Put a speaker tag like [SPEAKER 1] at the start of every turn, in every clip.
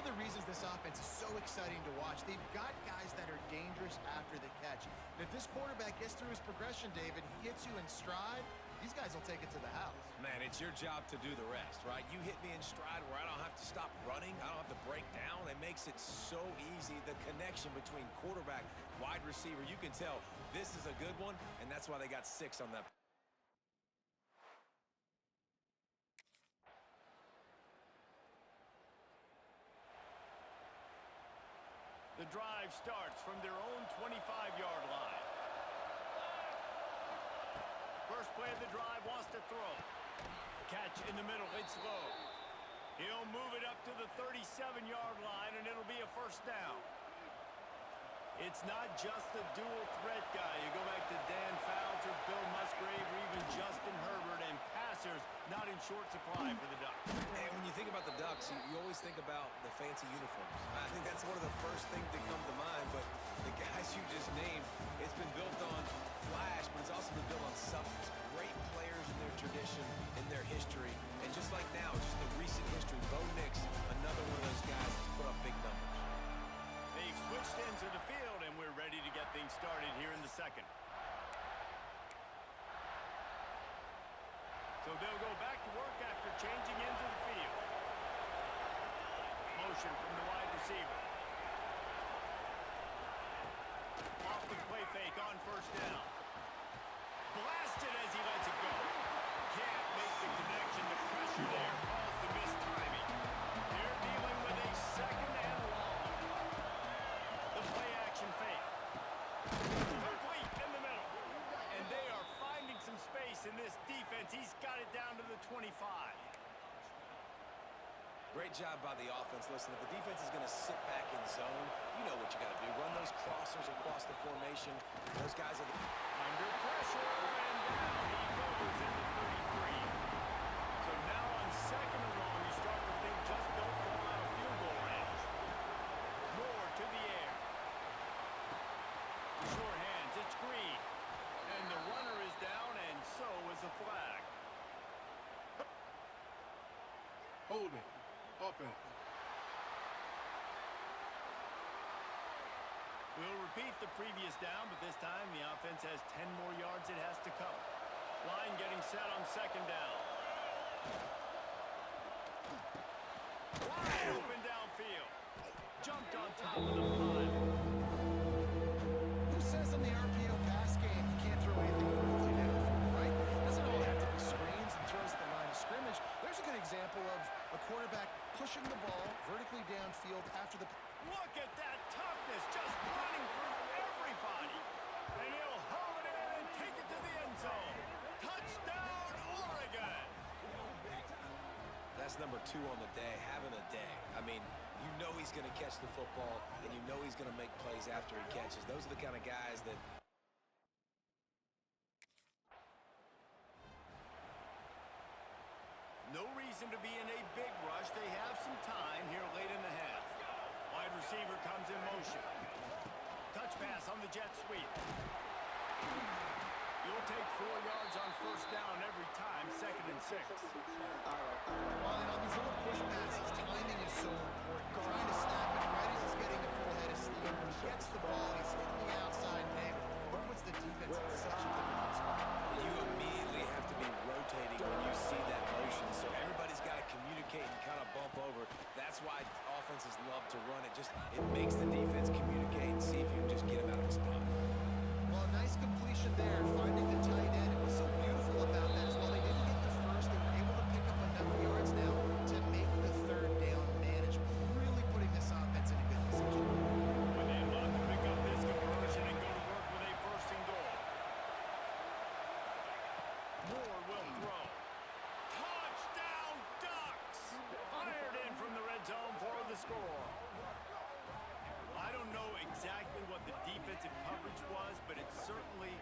[SPEAKER 1] the reasons this offense is so exciting to watch. They've got guys that are dangerous after the catch. And if this quarterback gets through his progression, David, he hits you in stride, these guys will take it to the house.
[SPEAKER 2] Man, it's your job to do the rest, right? You hit me in stride where I don't have to stop running. I don't have to break down. It makes it so easy. The connection between quarterback, wide receiver, you can tell this is a good one, and that's why they got 6 on that.
[SPEAKER 3] The drive starts from their own 25-yard line. First play of the drive, wants to throw. Catch in the middle, it's low. He'll move it up to the 37-yard line, and it'll be a first down. It's not just the dual threat guy. You go back to Dan Fouts or Bill Musgrave or even Justin Herbert, and passers not in short supply for the Ducks.
[SPEAKER 2] And when you think about the Ducks, you always think about the fancy uniforms. I think that's one of the first things that come to mind, but the guys you just named, it's been built on flash, but it's also been built on substance. Great players in their tradition, in their history, and just like now, just the recent history, Bo Nix, another one of those guys that's put up big numbers.
[SPEAKER 3] They've switched into the field, and we're ready to get things started here in the second. So they'll go back to work after changing into the field. Motion from the wide receiver. Off the play fake on first down. Blasted as he lets it go. Can't make the connection. The pressure there caused the missed timing. They're dealing with a second and long. The play action fake. Complete in the middle. And they are finding some space in this defense. He's got it down to the 25.
[SPEAKER 2] Great job by the offense. Listen, if the defense is going to sit back in zone, you know what you got to do. Run those crossers across the formation. Those guys are
[SPEAKER 3] under pressure, and down he goes in the 33. So now on second and long, you start to think just don't fall out of field goal range. More to the air. Short hands, it's Green. And the runner is down, and so is the flag.
[SPEAKER 4] Hold it. Offense.
[SPEAKER 3] We'll repeat the previous down, but this time the offense has 10 more yards it has to cover. Line getting set on second down. Wide open downfield. Jumped on top of the pile.
[SPEAKER 1] Who says in the RPO pass game you can't throw anything vertically downfield, right? Doesn't all have to be screens and throws at the line of scrimmage. There's a good example of a quarterback pushing the ball vertically downfield after the...
[SPEAKER 3] Look at that toughness, just running through everybody. And he'll haul it in and take it to the end zone. Touchdown, Oregon.
[SPEAKER 2] That's number 2 on the day, having a day. I mean, you know he's going to catch the football, and you know he's going to make plays after he catches. Those are the kind of guys that...
[SPEAKER 3] No reason to be in a big rush. They have some time here late in the half. Wide receiver comes in motion. Touch pass on the jet sweep. You'll take 4 yards on first down every time, 2nd and 6.
[SPEAKER 1] Well, on these little push passes, timing is so important. Trying to snap it right as he's getting a full head of steam. When he gets the ball, he's hitting the outside angle. What puts the defense in such a difficult spot?
[SPEAKER 2] You immediately have to be rotating when you see that motion, so everybody's got to communicate and kind of bump over. That's why offenses love to run it. It makes the defense communicate and see if you can just get him out of his spot.
[SPEAKER 1] Well, a nice completion there, finding the tight end. And what's so beautiful about that is while they didn't get the first, they were able to pick up enough yards now to make the third down management, really putting this offense in a good position.
[SPEAKER 3] When they love to pick up this conversion and go to work with a first and goal. Moore will throw. Touchdown, Ducks! Fired in from the red zone for the score. I don't know exactly what the defensive coverage was, but it certainly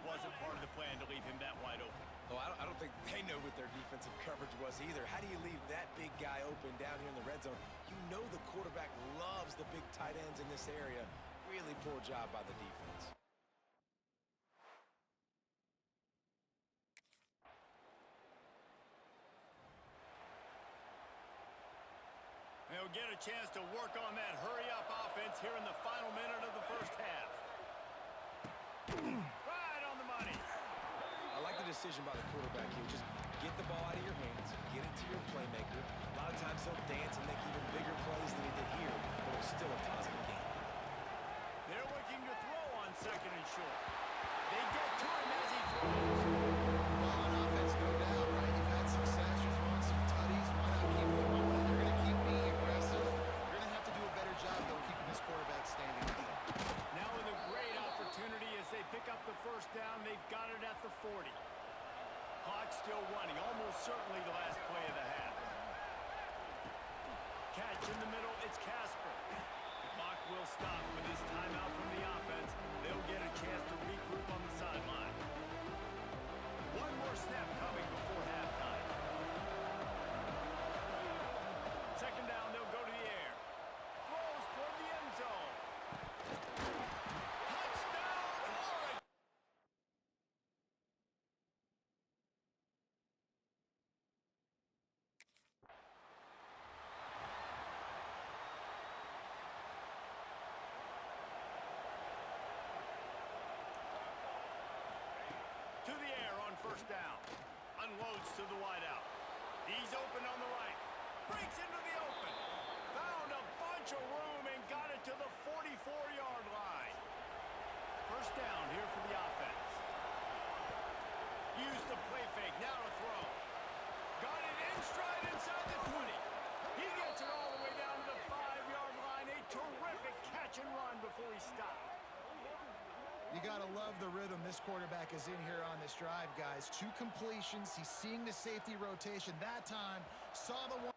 [SPEAKER 3] wasn't part of the plan to leave him that wide open.
[SPEAKER 2] Oh, I don't think they know what their defensive coverage was either. How do you leave that big guy open down here in the red zone? You know the quarterback loves the big tight ends in this area. Really poor job by the defense.
[SPEAKER 3] They'll get a chance to work on that hurry-up offense here in the final minute of the first half. Right on the money.
[SPEAKER 2] I like the decision by the quarterback here. Just get the ball out of your hands, get it to your playmaker. A lot of times he'll dance and make even bigger plays than he did here, but it's still a positive game.
[SPEAKER 3] They're looking to throw on second and short. They get to him as he throws.
[SPEAKER 1] Well, on offense, no doubt, right? You've had success. You're throwing some tutties. Why not keep throwing? You're going to keep being aggressive. You're going to have to do a better job, though, keeping this quarterback standing.
[SPEAKER 3] Now with a great opportunity as they pick up the first down. They've got it at the 40. Clock still running. Almost certainly the last play of the half. Catch in the middle. It's Casper. The clock will stop with his timeout from the offense. They'll get a chance to regroup on the sideline. One more snap coming before halftime. Second down, they'll go to the air. Throws toward the end zone. Touchdown, Oregon! To the air on first down. Unloads to the wideout. He's open on the right. Breaks into the open. Found a bunch of room and got it to the 44-yard line. First down here for the offense. Use the play fake. Now to throw. Got it in stride inside the 20. He gets it all the way down to the 5-yard line. A terrific catch and run before he stopped.
[SPEAKER 1] You got to love the rhythm this quarterback is in here on this drive, guys. 2 completions. He's seeing the safety rotation that time. Saw the one.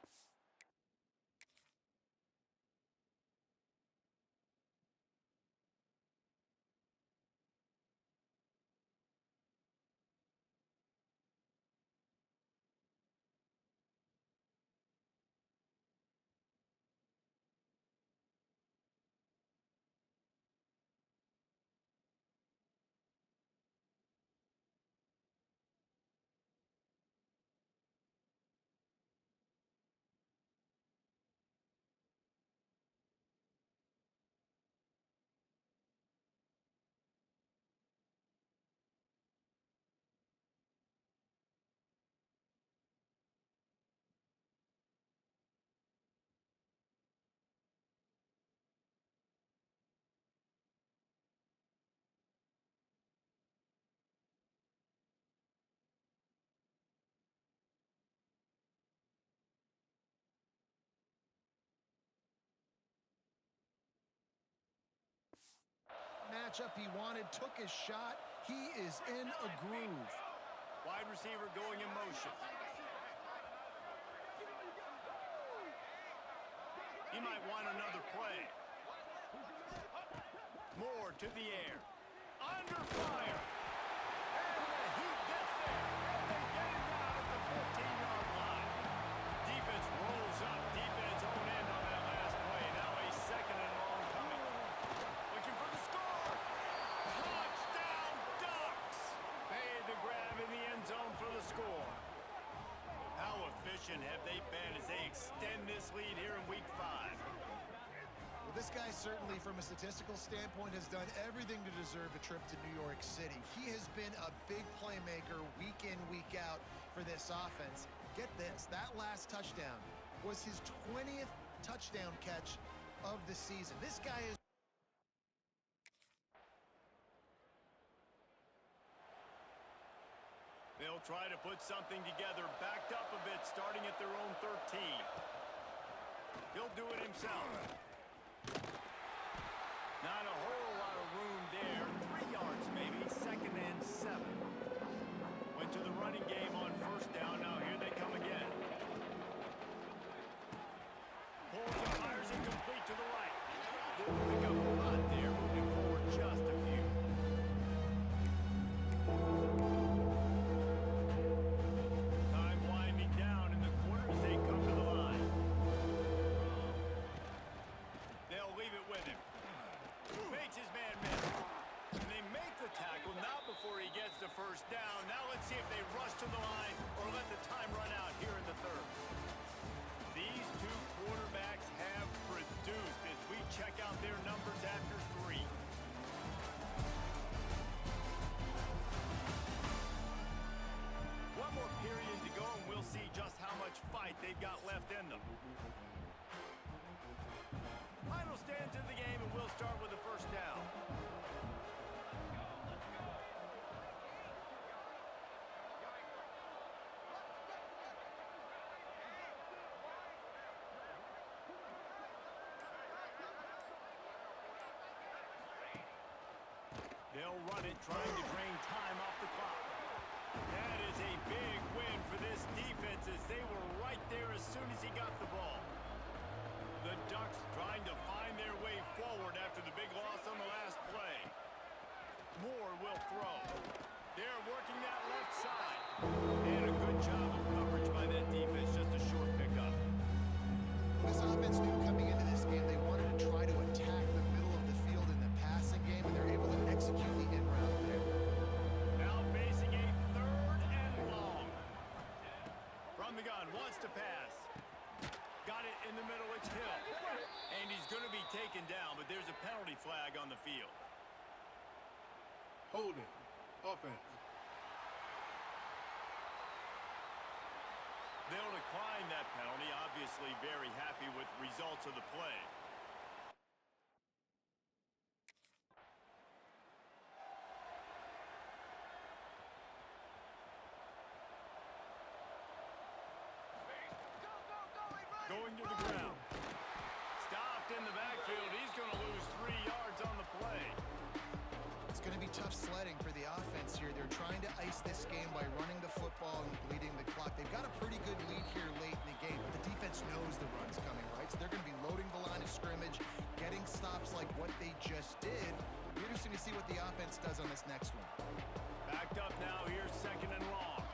[SPEAKER 1] Matchup he wanted, took his shot. He is in a groove.
[SPEAKER 3] Wide receiver going in motion. He might want another play. Moore to the air. Under fire. And he gets there. And they get him down at the 15-yard line. Defense rolls up deep in its own end on that last play. Now a second and long coming. Looking for the score. Touchdown Ducks. Made the grab in the end zone for the score. How efficient have they been as they extend this lead here in Week 5?
[SPEAKER 1] Well, this guy certainly, from a statistical standpoint, has done everything to deserve a trip to New York City. He has been a big playmaker week in, week out for this offense. Get this, that last touchdown was his 20th touchdown catch of the season. This guy is...
[SPEAKER 3] They'll try to put something together, backed up a bit, starting at their own 13. He'll do it himself. Not a whole lot of room there. 3 yards maybe, second and 7. Went to the running game on first down. Now here they come again. Pulls and fires incomplete to the right. Didn't pick up a lot there, moving forward just a few. Time winding down in the quarters. They come to the line. They'll leave it with him. Makes his man miss. And they make the tackle, not before he gets the first down. Now let's see if they rush to the line or let the time run out here in the third. These two quarterbacks have produced as we check out their numbers after 3. One more period to go, and we'll see just how much fight they've got left in them. Final stand to the game, and we'll start with the first down. They'll run it, trying to drain time off the clock. That is a big win for this defense as they were right there as soon as he got the ball. The Ducks trying to find their way forward after the big loss on the last play. Moore will throw. They're working that left side. And a good job of coverage by that defense, just a short pickup.
[SPEAKER 1] This offense knew coming into this game they wanted to try to attack the middle of the field in the passing game, and they're able to execute the in-route there.
[SPEAKER 3] Now facing a 3rd and long. From the gun, wants to pass. Got it in the middle, it's Hill. And he's going to be taken down, but there's a penalty flag on the field.
[SPEAKER 4] Holding. Offense.
[SPEAKER 3] They'll decline that penalty, obviously very happy with results of the play. Going to the ground. Stopped in the backfield. He's going to lose 3 yards on the play.
[SPEAKER 1] It's going to be tough sledding for the offense here. They're trying to ice this game by running the football and bleeding the clock. They've got a pretty good lead here late in the game, but the defense knows the run's coming, right? So they're going to be loading the line of scrimmage, getting stops like what they just did. Be interesting to see what the offense does on this next one.
[SPEAKER 3] Backed up now. Here's 2nd and long.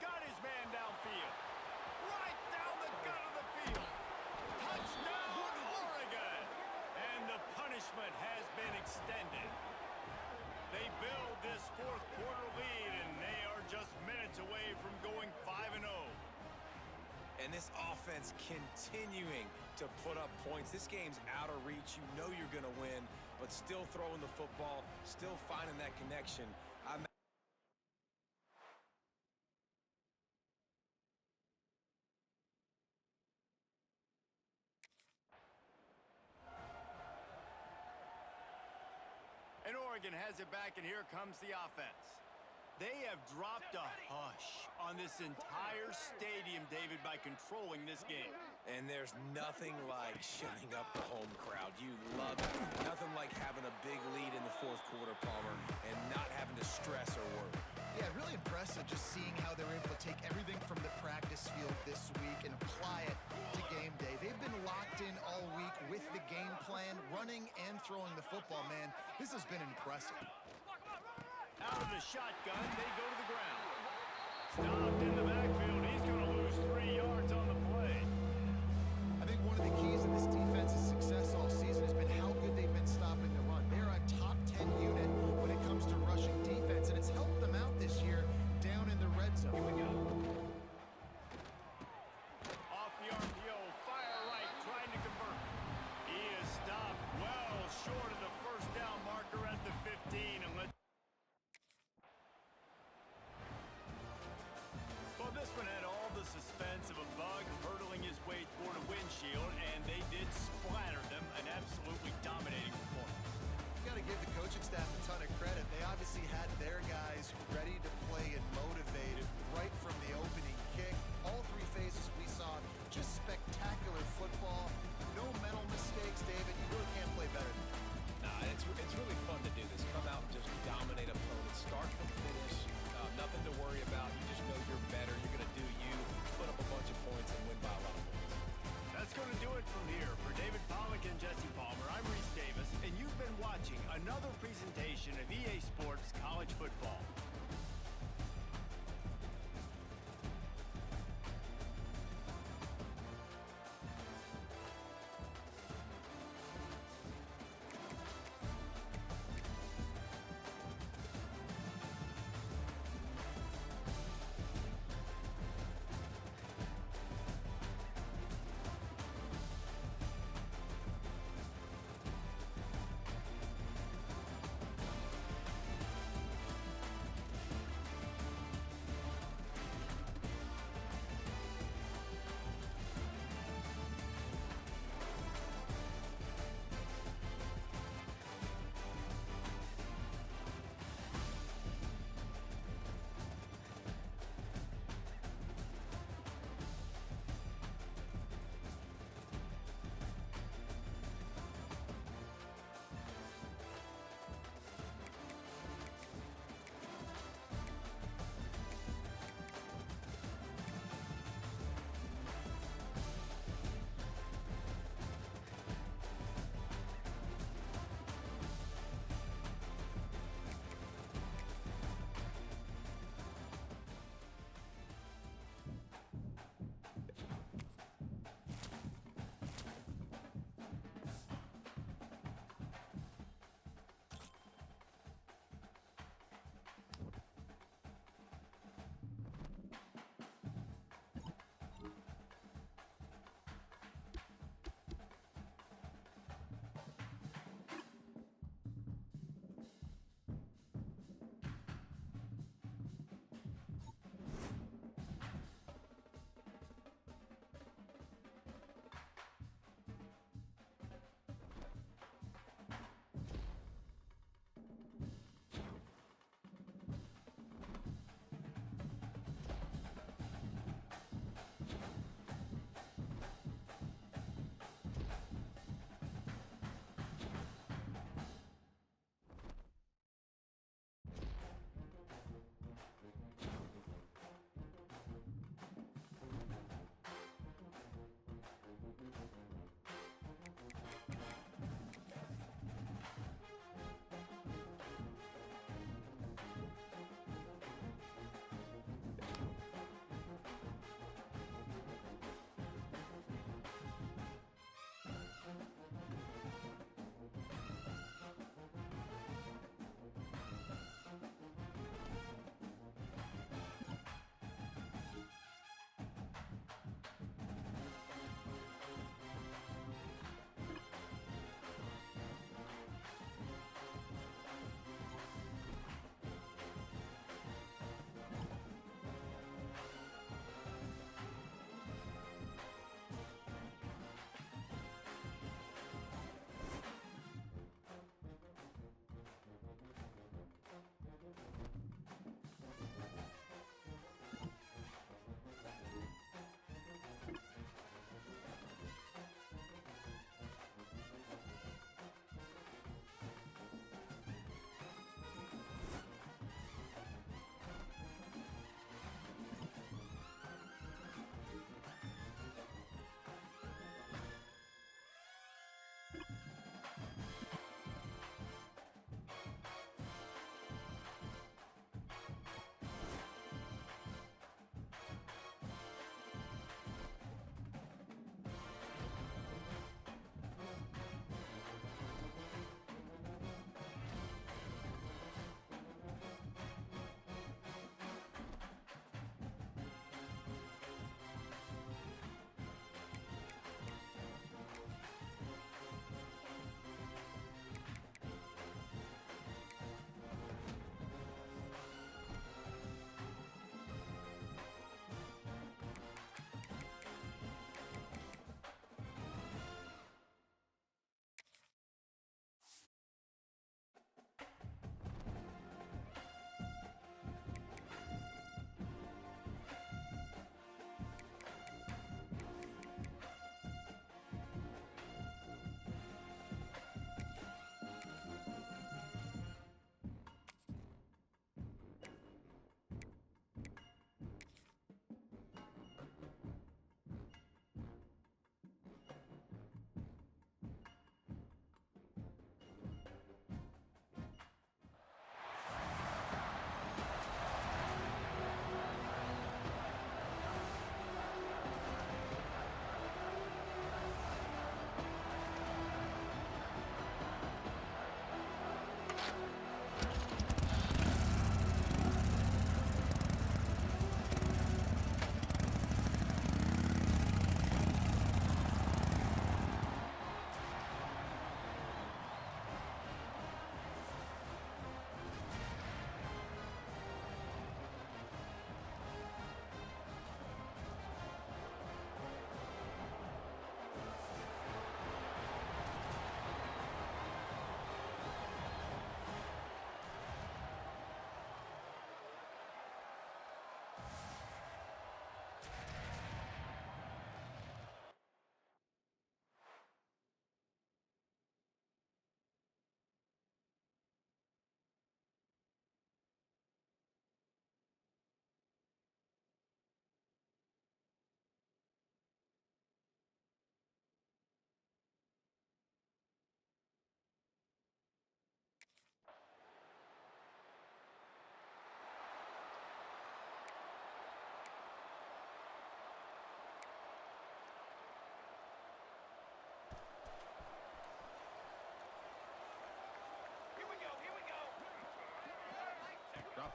[SPEAKER 3] Got his man downfield. Right down the gut of the field. Touchdown, Oregon! And the punishment has been extended. They build this 4th quarter lead, and they are just minutes away from going 5-0.
[SPEAKER 2] And this offense continuing to put up points. This game's out of reach. You know you're going to win, but still throwing the football, still finding that connection.
[SPEAKER 3] And Oregon has it back, and here comes the offense. They have dropped a hush on this entire stadium, David, by controlling this game.
[SPEAKER 2] And there's nothing like shutting up the home crowd. You love it. Nothing like having a big lead in the 4th quarter, Palmer, and not having to stress or worry.
[SPEAKER 1] Yeah, really impressive just seeing how they're able to take everything from the practice field this week and apply it to game day. They've been locked in all week with the game plan, running and throwing the football. Man, this has been impressive.
[SPEAKER 3] Out of the shotgun, they go to the ground. Stopped in the backfield. He's going to lose 3 yards on the play.
[SPEAKER 1] I think one of the keys of this defense's success all season has been how good they've been stopping the run. They're a top 10 unit when it comes to rushing defense, and it's helped them out this year down in the red zone. Here we go.
[SPEAKER 3] Off the RPO, fire right, trying to convert. He is stopped well short of the 1st down marker at the 15, and well, this one had all the suspense of a bug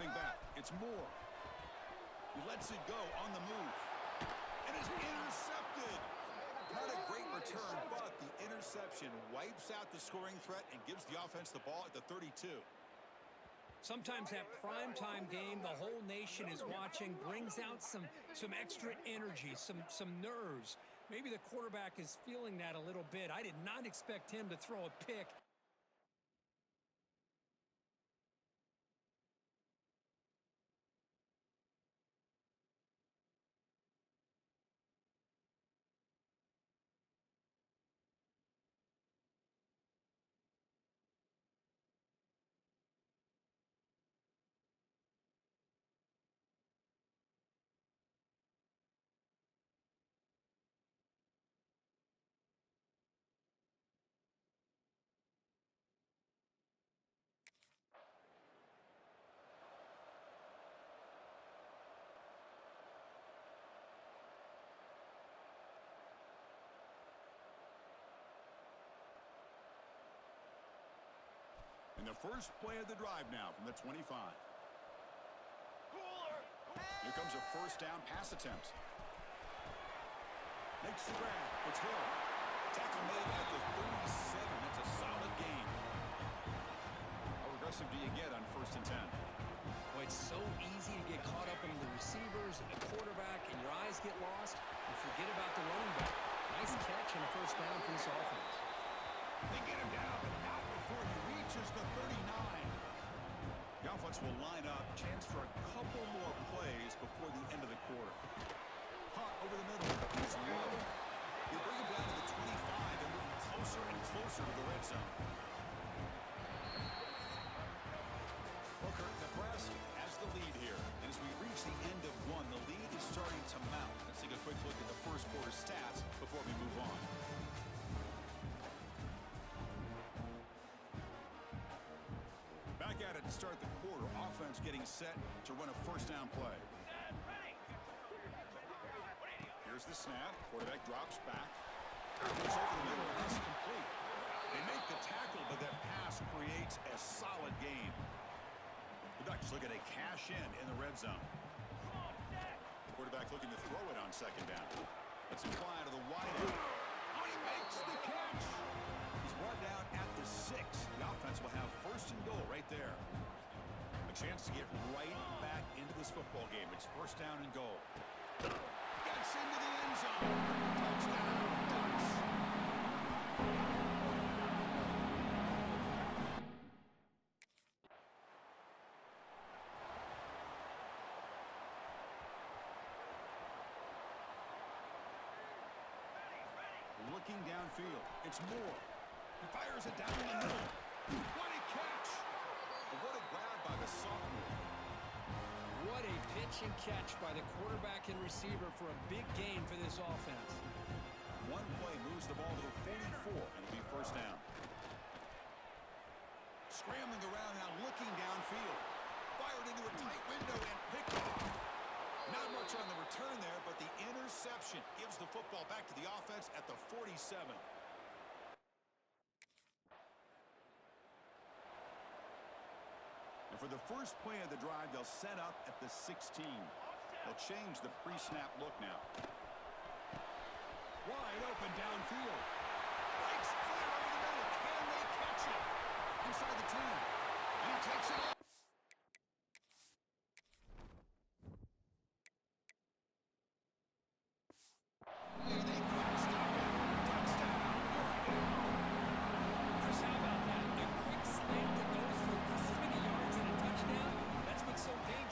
[SPEAKER 5] Stepping back, it's Moore. He lets it go on the move. And it's intercepted. Not a great return, but the interception wipes out the scoring threat and gives the offense the ball at the 32.
[SPEAKER 6] Sometimes that primetime game, the whole nation is watching, brings out some extra energy, some nerves. Maybe the quarterback is feeling that a little bit. I did not expect him to throw a pick.
[SPEAKER 5] And the first play of the drive now from the 25. Here comes a first down pass attempt. Makes the grab. It's Hill. Tackle made at the 37. That's a solid gain. How aggressive do you get on 1st and 10?
[SPEAKER 6] Well, it's so easy to get caught up in the receivers and the quarterback, and your eyes get lost. You forget about the running back. Nice catch and a first down for this offense.
[SPEAKER 5] They get him down, but not before he reaches the 39. The offense will line up. Chance for a couple more plays before the end of the quarter. Hunt over the middle. He's low. They bring him down to the 25 and move closer and closer to the red zone. Booker, Nebraska has the lead here. And as we reach the end of one, the lead is starting to mount. Let's take a quick look at the first quarter stats before we move on. Back at it to start the quarter. Offense getting set to run a first down play. Here's the snap. Quarterback drops back. Goes over the middle, and that's complete. They make the tackle, but that pass creates a solid gain. The Ducks looking to cash in the red zone. Quarterback looking to throw it on second down. Let's fly to the wide end. Oh, he makes the catch. He's brought down at the 6. The offense will have first and goal right there. A chance to get right back into this football game. It's first down and goal. Gets into the end zone. Touchdown, Ducks. Looking downfield. It's Moore. He fires it down in the middle. What a catch! What a grab by the sophomore.
[SPEAKER 6] What a pitch and catch by the quarterback and receiver for a big gain for this offense.
[SPEAKER 5] One play moves the ball to the 44, and it'll be first down. Scrambling around now, looking downfield. Fired into a tight window and picked off. Not much on the return there, but the interception gives the football back to the offense at the 47. And for the first play of the drive, they'll set up at the 16. They'll change the pre-snap look now. Wide open downfield. Breaks clear over the middle. Can they catch it? Inside the 10. And he takes it off.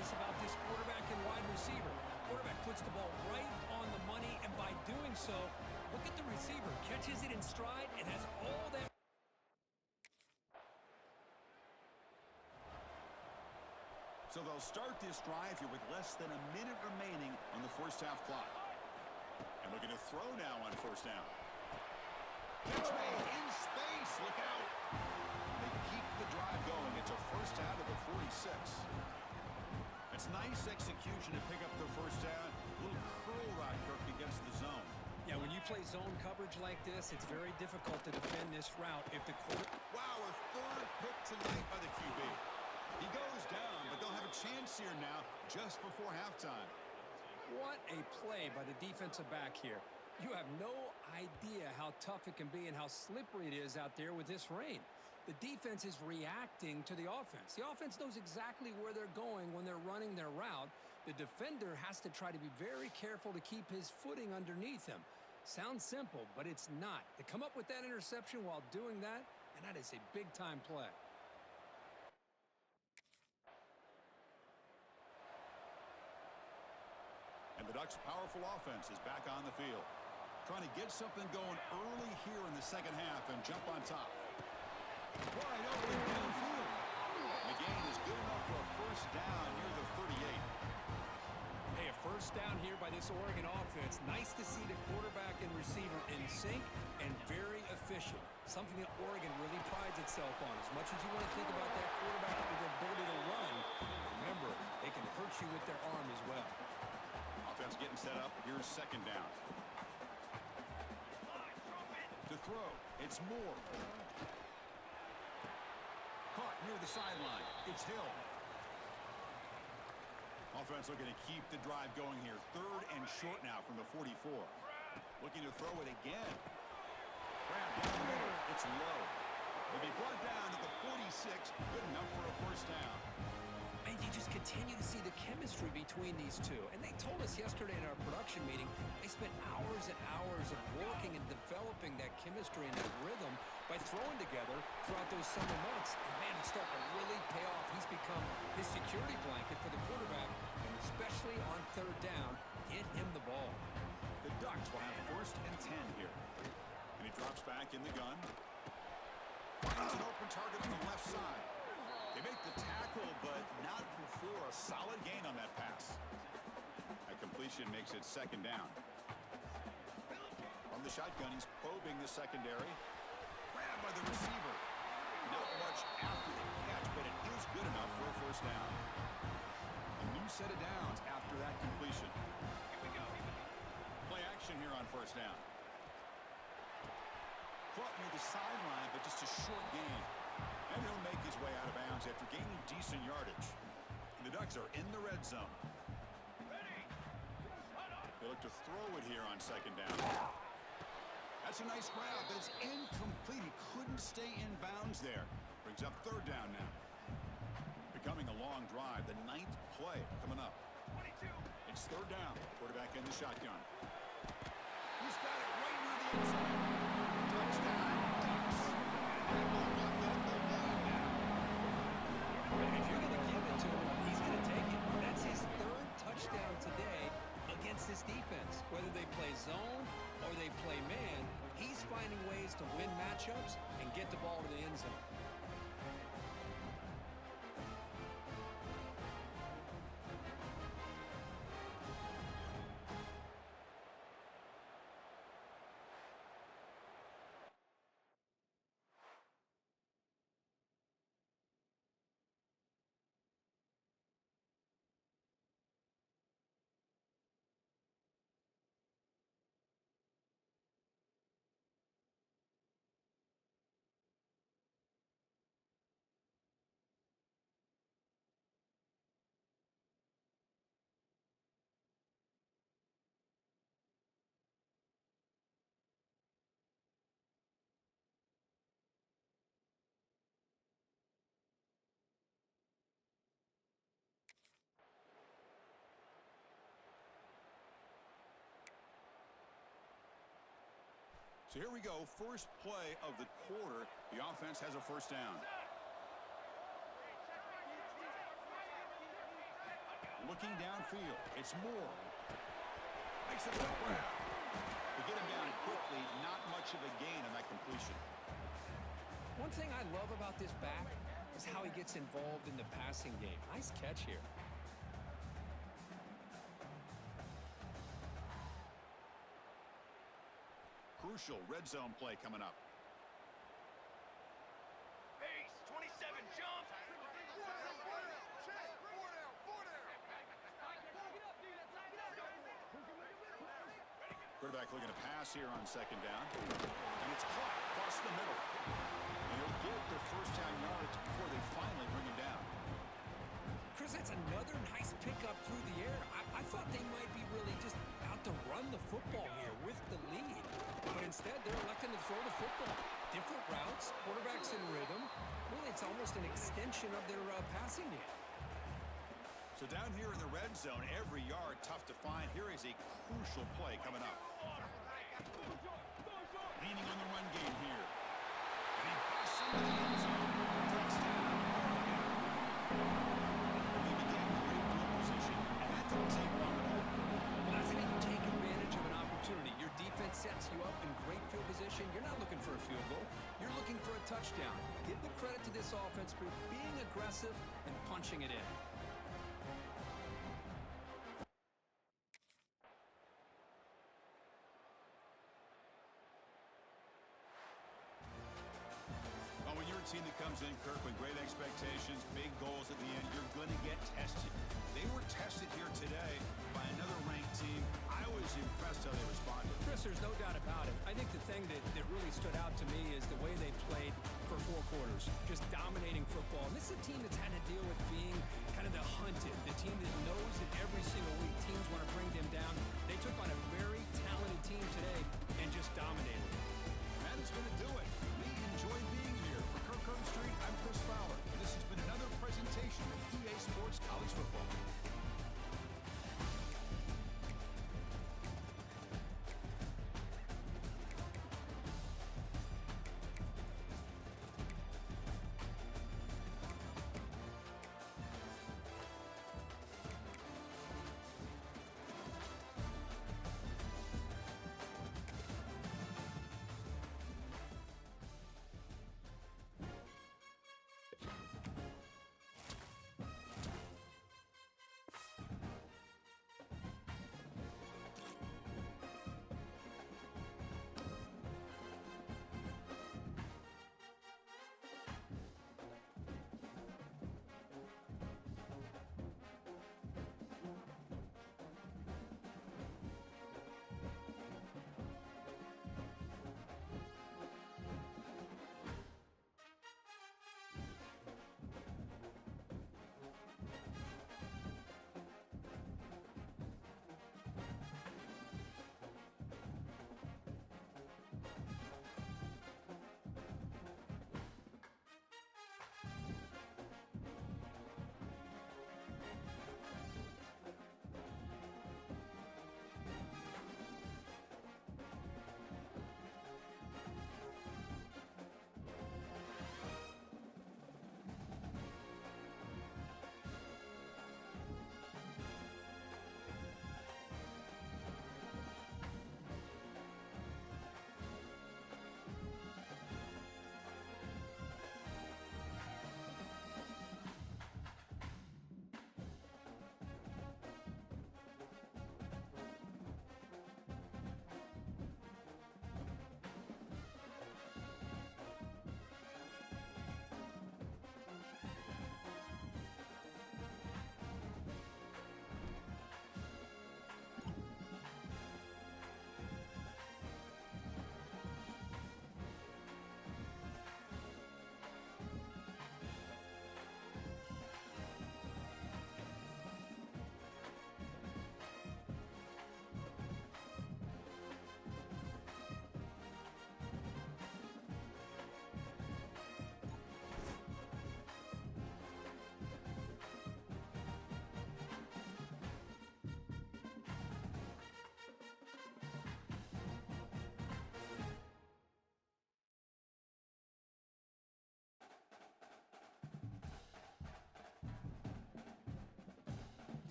[SPEAKER 6] About this quarterback and wide receiver. Quarterback puts the ball right on the money, and by doing so, look at the receiver. Catches it in stride and has all that.
[SPEAKER 5] So they'll start this drive here with less than a minute remaining on the first half clock. And looking to throw now on first down. Catch made in space. Look out. They keep the drive going. It's a first down to the 46. It's nice execution to pick up the first down. A little curl route, Kirk, against the zone.
[SPEAKER 6] Yeah, when you play zone coverage like this, it's very difficult to defend this route if the quarter...
[SPEAKER 5] Wow, a third pick tonight by the QB. He goes down, but they'll have a chance here now just before halftime.
[SPEAKER 6] What a play by the defensive back here. You have no idea how tough it can be and how slippery it is out there with this rain. The defense is reacting to the offense. The offense knows exactly where they're going when they're running their route. The defender has to try to be very careful to keep his footing underneath him. Sounds simple, but it's not. To come up with that interception while doing that, and that is a big-time play.
[SPEAKER 5] And the Ducks' powerful offense is back on the field. Trying to get something going early here in the second half and jump on top. Wide open downfield. The gain is good enough for a first down near the 38.
[SPEAKER 6] Hey, a first down here by this Oregon offense. Nice to see the quarterback and receiver in sync and very efficient. Something that Oregon really prides itself on. As much as you want to think about that quarterback with their ability to run, remember, they can hurt you with their arm as well.
[SPEAKER 5] Offense getting set up. Here's second down. To throw, it's Moore. Caught near the sideline. It's Hill. Offense looking to keep the drive going here. Third and short now from the 44. Looking to throw it again. Grab down the middle. It's low. Will be brought down to the 46. Good enough for a first down.
[SPEAKER 6] And you just continue to see the chemistry between these two. And they told us yesterday in our production meeting, they spent hours and hours of working and developing that chemistry and that rhythm by throwing together throughout those summer months. And man, it's starting to really pay off. He's become his security blanket for the quarterback, and especially on third down, get him the ball.
[SPEAKER 5] The Ducks will have first and 10 here. And he drops back in the gun. Finds an open target on the left side. They make the tackle, but not before a solid gain on that pass. That completion makes it second down. From the shotgun, he's probing the secondary. Grabbed by the receiver. Not much after the catch, but it is good enough for a first down. A new set of downs after that completion. Here we go. Play action here on first down. Caught near the sideline, but just a short gain. And he'll make his way out of bounds after gaining decent yardage. The Ducks are in the red zone. They look to throw it here on second down. That's a nice grab, but it's incomplete. He couldn't stay in bounds there. Brings up third down now. Becoming a long drive, the 9th play coming up. It's third down. Quarterback in the shotgun. He's got it right near the end zone. Touchdown, Ducks. And that will let them go down now.
[SPEAKER 6] And if you're going to give it to him, he's going to take it. That's his third touchdown today against this defense. Whether they play zone or they play man, he's finding ways to win matchups and get the ball to the end zone.
[SPEAKER 5] So here we go, first play of the quarter. The offense has a first down. Looking downfield, it's Moore. Makes a quick grab. To get him down quickly, not much of a gain on that completion.
[SPEAKER 6] One thing I love about this back is how he gets involved in the passing game. Nice catch here.
[SPEAKER 5] Crucial red zone play coming up.
[SPEAKER 3] Base, 27, jump.
[SPEAKER 5] Quarterback looking to pass here on second down. And it's caught across the middle. And he'll get the first down yardage before they finally bring him down.
[SPEAKER 6] Chris, that's another nice pickup through the air. I thought they might be really just out to run the football here with the lead. But instead, they're electing to throw the football. Different routes, quarterbacks in rhythm. Really, it's almost an extension of their passing game.
[SPEAKER 5] So down here in the red zone, every yard tough to find. Here is a crucial play coming up. Leaning on the run game here. And he busts into the end zone. Touchdown. They began with great field position, and that didn't take long at all.
[SPEAKER 6] Well, that's how you take advantage of an opportunity. Your defense sets you up in great field position. You're not looking for a field goal. You're looking for a touchdown. Give the credit to this offense for being aggressive and punching it in.
[SPEAKER 5] Well, when you're a team that comes in, Kirk, with great expectations, big goals at the end, you're going to get tested. They were tested here today by another ranked team. I was impressed how they responded.
[SPEAKER 6] Chris, there's no doubt about it. I think the thing that really stood out to me is the way they played for 4 quarters, just dominating football. And this is a team that's had to deal with being kind of the hunted, the team that knows that every single week teams want to bring them down. They took on a very talented team today and just dominated.
[SPEAKER 5] That is going to do it. We enjoyed being here. For Kirk Herbstreit, I'm Chris Fowler. This has been another presentation of EA Sports College Football.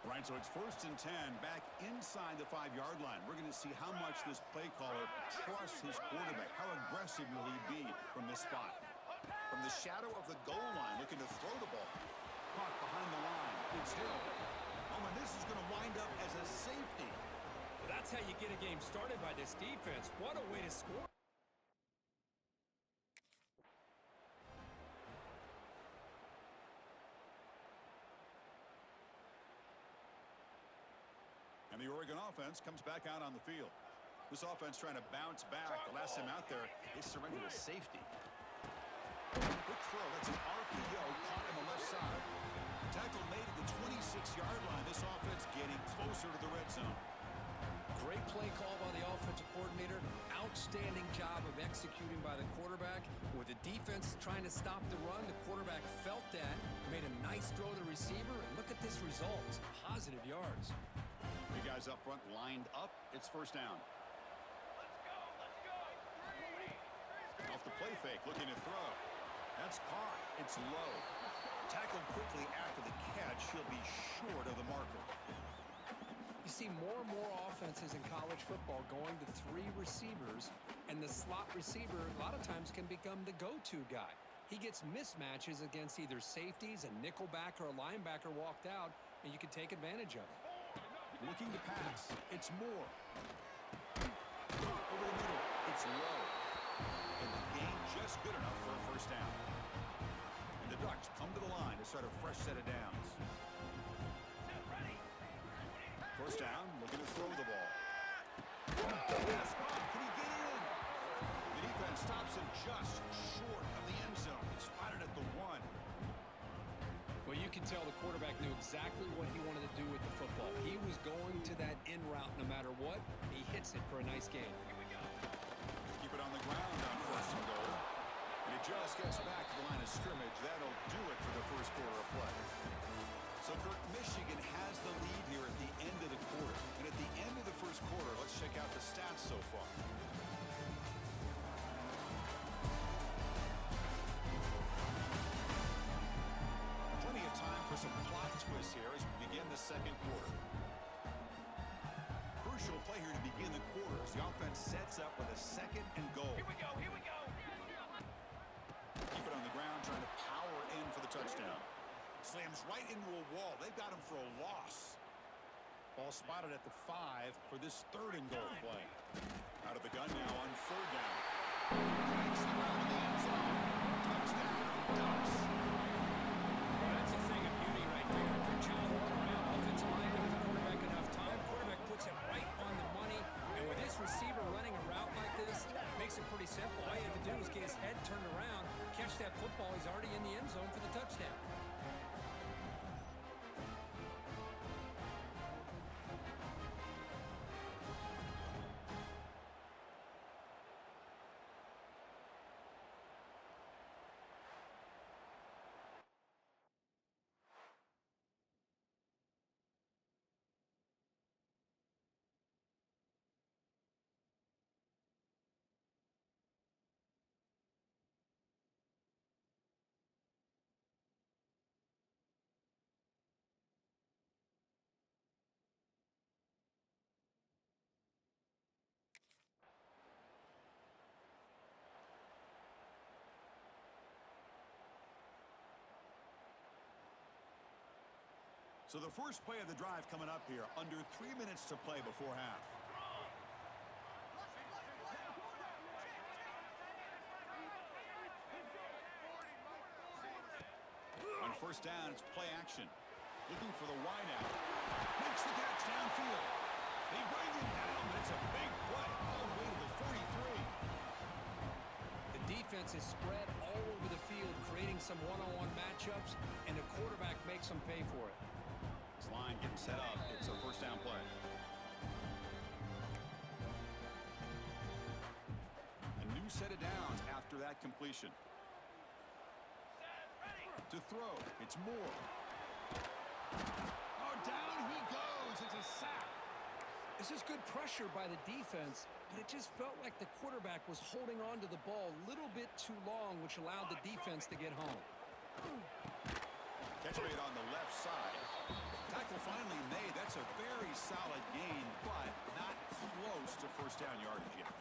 [SPEAKER 5] Right, so it's 1st and 10 back inside the 5-yard line. We're going to see how much this play caller trusts his quarterback. How aggressive will he be from this spot?
[SPEAKER 7] From the shadow of the goal line, looking to throw the ball.
[SPEAKER 5] Caught behind the line. It's Hill. Oh, and this is going to wind up as a safety.
[SPEAKER 6] Well, that's how you get a game started by this defense. What a way to score.
[SPEAKER 5] And the Oregon offense comes back out on the field. This offense trying to bounce back. The last time out there, they surrendered a safety. Quick throw. That's an RPO caught on the left side. Tackle made at the 26-yard line. This offense getting closer to the red zone.
[SPEAKER 6] Great play call by the offensive coordinator. Outstanding job of executing by the quarterback. With the defense trying to stop the run, the quarterback felt that, made a nice throw to the receiver, and look at this result. Positive yards.
[SPEAKER 5] Big guys up front lined up. It's 1st down. Off the play fake, looking to throw. That's caught. It's low. Tackled quickly after the catch. He'll be short of the marker.
[SPEAKER 6] You see more and more offenses in college football going to 3 receivers, and the slot receiver a lot of times can become the go-to guy. He gets mismatches against either safeties, a nickelback, or a linebacker walked out, and you can take advantage of it.
[SPEAKER 5] Looking to pass. It's Moore. Over the middle. It's low. And the gain just good enough for a 1st down. And the Ducks come to the line to start a fresh set of downs. 1st down, looking to throw the ball. Yes, can he get in? The defense stops him just short of the end zone. It's spotted at the 1.
[SPEAKER 6] Well, you can tell the quarterback knew exactly what he wanted to do with the football. He was going to that in route no matter what. He hits it for a nice gain.
[SPEAKER 5] Keep it on the ground on 1st and goal. And it just gets back to the line of scrimmage. That'll do it for the 1st quarter of play. So, Kirk, Michigan has the lead here at the end of the quarter. And at the end of the 1st quarter, let's check out the stats so far. Plenty of time for some plot twists here as we begin the 2nd quarter. Crucial play here to begin the quarter as the offense sets up with a 2nd and goal.
[SPEAKER 3] Here we go, here we go.
[SPEAKER 5] Keep it on the ground, trying to power in for the touchdown. Slams right into a wall. They've got him for a loss. Ball spotted at the 5 for this 3rd and goal play. Out of the gun now on 3rd down. Breaks the ball in the end zone. Touchdown, Ducks.
[SPEAKER 6] Well, that's a thing of beauty right there. Good job all around. Offensive line gives the quarterback enough time. Quarterback puts it right on the money. And with this receiver running a route like this, makes it pretty simple. All you have to do is get his head turned around, catch that football. He's already in the end zone for the touchdown.
[SPEAKER 5] So the first play of the drive coming up here, under 3 minutes to play before half. On 1st down, it's play action. Looking for the wideout. Makes the catch downfield. They bring him down, but it's a big play all the way to the 43.
[SPEAKER 6] The defense is spread all over the field, creating some one-on-one matchups, and the quarterback makes them pay for it.
[SPEAKER 5] This line getting set up. It's a 1st down play. A new set of downs after that completion. To throw, it's Moore. Oh, down he goes. It's a sack.
[SPEAKER 6] This is good pressure by the defense, but it just felt like the quarterback was holding on to the ball a little bit too long, which allowed the defense to get home.
[SPEAKER 5] Catch made on the left side. Tackle finally made. That's a very solid gain, but not close to first down yardage yet.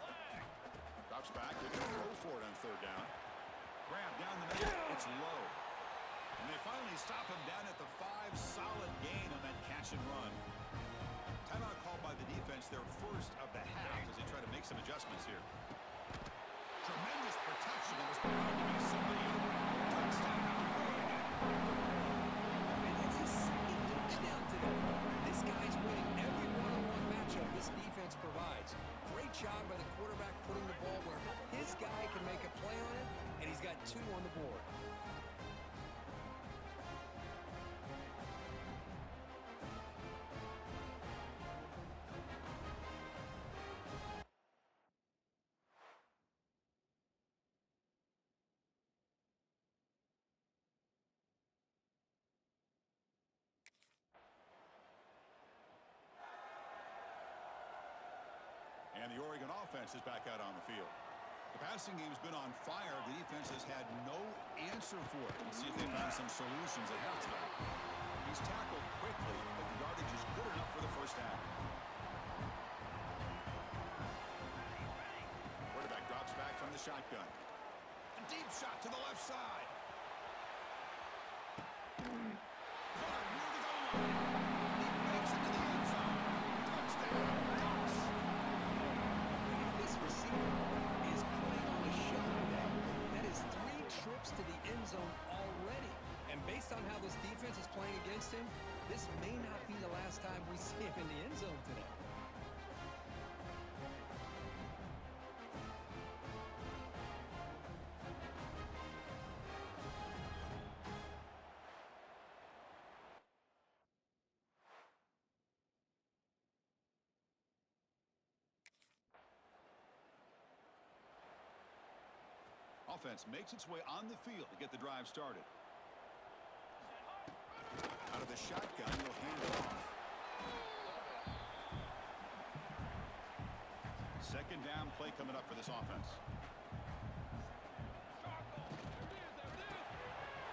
[SPEAKER 5] Drops back. They're going to throw for it on third down. Grab down the middle. It's low. And they finally stop him down at the 5. Solid gain on that catch and run. Timeout called by the defense, their first of the half, as they try to make some adjustments here. Tremendous protection. It was bound to be somebody in the touchdown.
[SPEAKER 6] And that's his second touchdown today. This guy's winning every one-on-one matchup this defense provides. Great job by the quarterback putting the ball where his guy can make a play on it, and he's got 2 on the board.
[SPEAKER 5] And the Oregon offense is back out on the field. The passing game's been on fire. The defense has had no answer for it. Let's see if they find some solutions at halftime. He's tackled quickly, but the yardage is good enough for the first down. Quarterback drops back from the shotgun. A deep shot to the left side. Caught near the goal line. He makes it to the end zone. Touchdown, Ducks.
[SPEAKER 6] This receiver is putting on a show today. That is 3 trips to the end zone already. And based on how this defense is playing against him, this may not be the last time we see him in the end zone today.
[SPEAKER 5] Offense makes its way on the field to get the drive started. Out of the shotgun, he'll hand it off. Second down play coming up for this offense.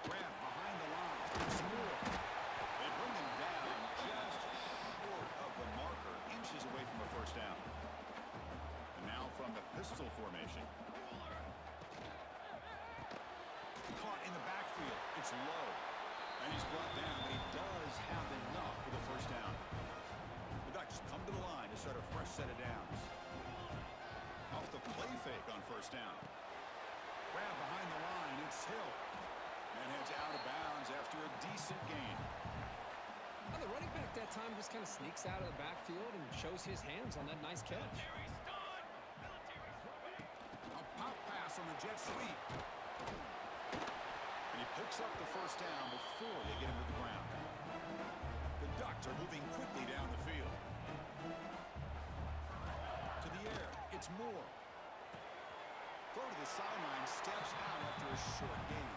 [SPEAKER 5] Grab behind the line. It's Moore. They bring him down just short of the marker, inches away from a first down. And now from the pistol formation. Caught in the backfield. It's low. And he's brought down, but he does have enough for the first down. The Ducks come to the line to start a fresh set of downs. Off the play fake on first down. Grab behind the line. It's Hill. And heads out of bounds after a decent gain.
[SPEAKER 6] Now the running back that time just kind of sneaks out of the backfield and shows his hands on that nice catch.
[SPEAKER 5] A pop pass on the jet sweep. And he picks up the first down before they get him to the ground. The Ducks are moving quickly down the field. To the air, it's Moore. Throw to the sideline, steps out after a short gain.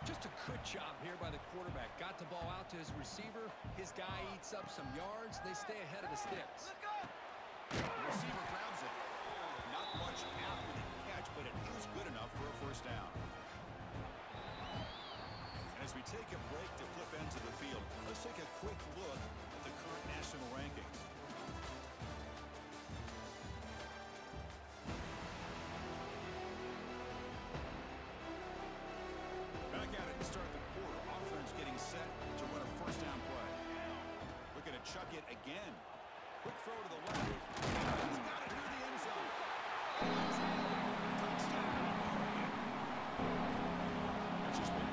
[SPEAKER 6] Just a good job here by the quarterback. Got the ball out to his receiver. His guy eats up some yards. They stay ahead of the sticks.
[SPEAKER 5] The receiver grabs it. Not much after the catch, but it is good enough for a first down. As we take a break to flip ends of the field, let's take a quick look at the current national rankings. Back at it to start the quarter. Offense getting set to run a first down play. Looking to chuck it again. Quick throw to the left. He's got it near the end zone. Touchdown. That's just been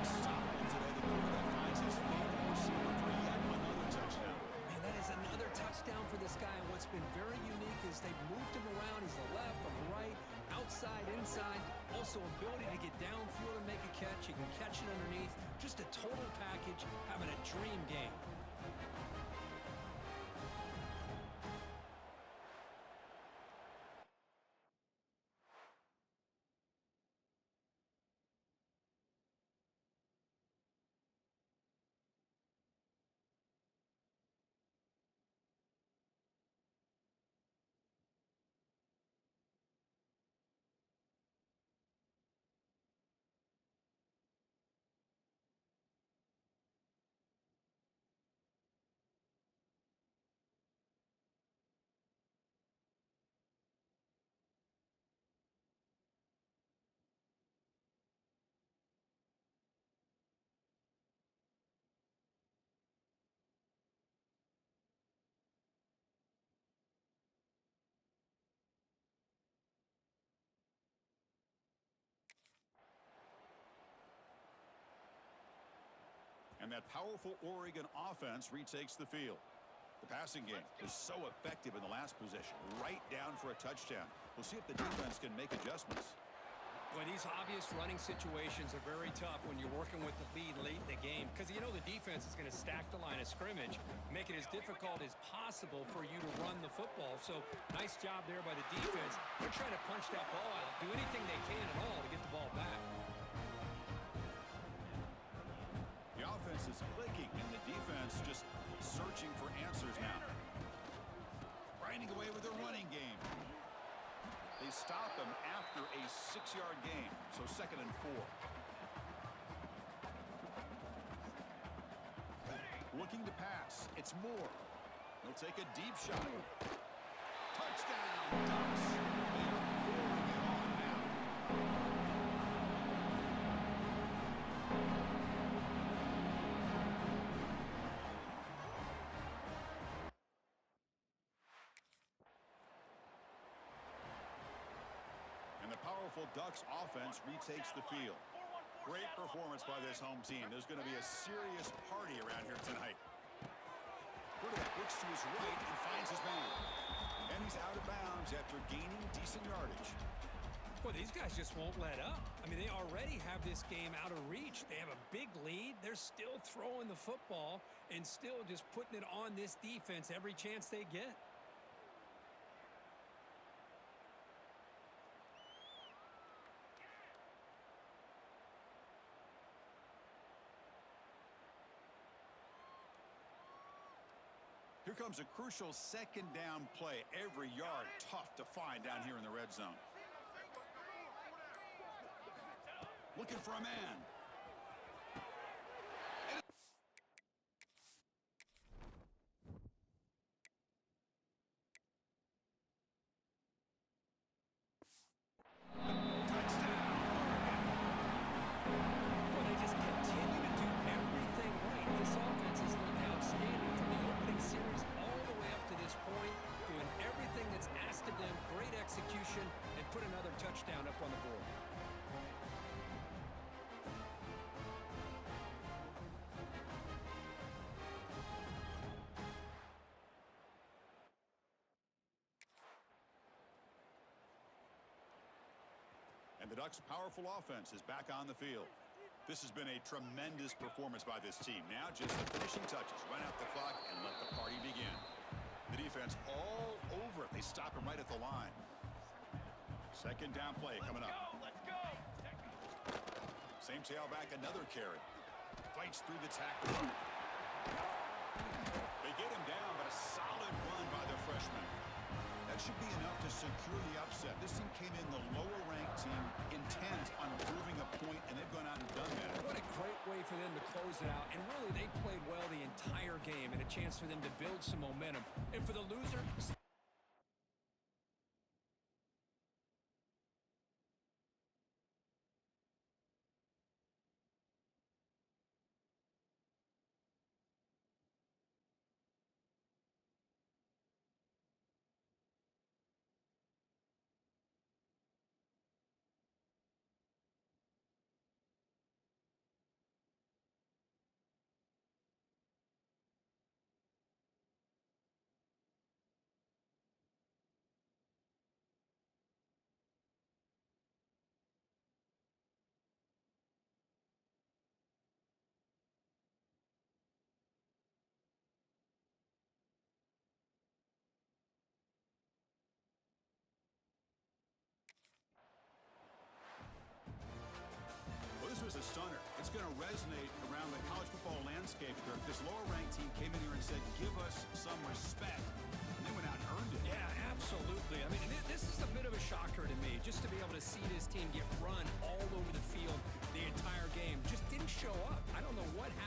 [SPEAKER 5] solid today. The quarterback finds his favorite receiver for yet another touchdown.
[SPEAKER 6] Man, that is another touchdown for this guy. And what's been very unique is they've moved him around. He's the left, from the right, outside, inside. Also ability to get downfield and make a catch. He can catch it underneath. Just a total package, having a dream game.
[SPEAKER 5] And that powerful Oregon offense retakes the field. The passing game is so effective in the last possession, right down for a touchdown. We'll see if the defense can make adjustments.
[SPEAKER 6] Well, these obvious running situations are very tough when you're working with the lead late in the game because you know the defense is going to stack the line of scrimmage, make it as difficult as possible for you to run the football. So nice job there by the defense. They're trying to punch that ball out, do anything they can at all to get the ball back.
[SPEAKER 5] The offense is clicking, and the defense just searching for answers now. Grinding away with their running game. They stop him after a 6-yard gain, so 2nd and 4. Looking to pass. It's Moore. He'll take a deep shot. Touchdown, Ducks. They are pouring it on now. And the powerful Ducks offense retakes the field. Great performance by this home team. There's going to be a serious party around here tonight. Quarterback looks to his right and finds his man. And he's out of bounds after gaining decent yardage.
[SPEAKER 6] Well, these guys just won't let up. I mean, they already have this game out of reach. They have a big lead. They're still throwing the football and still just putting it on this defense every chance they get.
[SPEAKER 5] Here comes a crucial 2nd down play. Every yard tough to find down here in the red zone. Looking for a man.
[SPEAKER 6] Touchdown up on the board.
[SPEAKER 5] And the Ducks' powerful offense is back on the field. This has been a tremendous performance by this team. Now just the finishing touches. Run out the clock and let the party begin. The defense all over it. They stop him right at the line. 2nd down play coming up.
[SPEAKER 3] Let's go.
[SPEAKER 5] Same tailback, another carry. Fights through the tackle. They get him down, but a solid run by the freshman. That should be enough to secure the upset. This team came in the lower-ranked team, intent on proving a point, and they've gone out and done that.
[SPEAKER 6] What a great way for them to close it out. And really, they played well the entire game and a chance for them to build some momentum. And for the loser...
[SPEAKER 5] This was a stunner. It's going to resonate around the college football landscape, Kirk. This lower-ranked team came in here and said, give us some respect. And they went out and earned it.
[SPEAKER 6] Yeah, absolutely. I mean, this is a bit of a shocker to me, just to be able to see this team get run all over the field the entire game. Just didn't show up. I don't know what happened.